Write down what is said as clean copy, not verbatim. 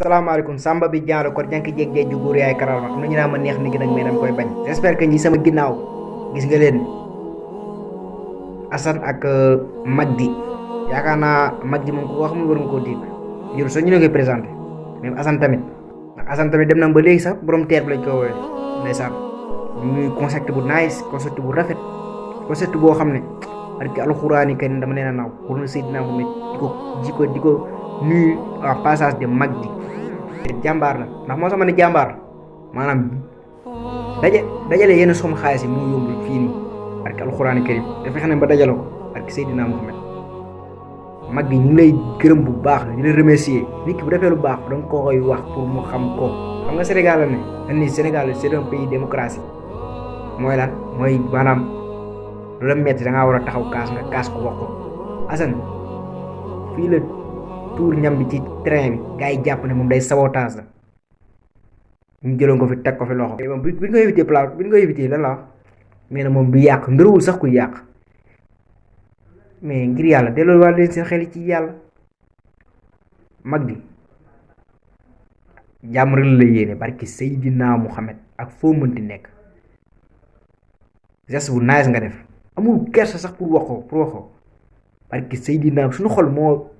salaamaaleykum Samba bi jaaro ko jank jeg jej ju góor yaay karal ma am na ñu naa ma neex ni gi nag mais dama koy bañ j'espère que ñi sama ginnaaw gis nga leen Assane ak Magdi yaakaar naa Magdi moom ko wax mu war nga koo dégg jur so ñu ne koy présenté même Assane tamit ndax Assane tamit dem na ba léegi sax borom teer bi lañ ko woowee ndeysaan ñuy concept bu nice concept bu rafet concept boo xam ne ak alxuraani kenn dama leen a naaw pour na Seydina Muhammad di ko nuyu en passage de Magdi jàmbaar la ndax moo sama ne jàmbaar maanaam dajale yenn somme xaalis yi moo yomb fii nii barke alxuraani karim dafa xam ne ba dajale ko barke Seydina Muhammad Magdi ñu ngi lay gërëm bu baax di la remercier nit ki bu defee lu baax danga ko koy wax pour mu xam ko xam nga Sénégal la ne dañ ni Sénégal c'est un pays démocratie mooy lan mooy maanaam lu la metti da ngaa war a taxaw kaas nga kaas ko wax ko Assane fii la tuur ñam bi ci train bi gars yi jàpp ne moom day sabotage la ñu jëloon ko fi teg ko fi loxo moom bi ñu ko éviter plat bi ñu ko éviter lan la mais na moom du yàq ndëruwul sax ku yàq mais ngir yàlla delloo waa leen seen xel ci yàlla Magdi jàmm rek la yéene barki Seydina Muhammad ak foo mënti nekk geste bu nice nga def amul kersa sax pour wax ko barki Seydina suñu xol moo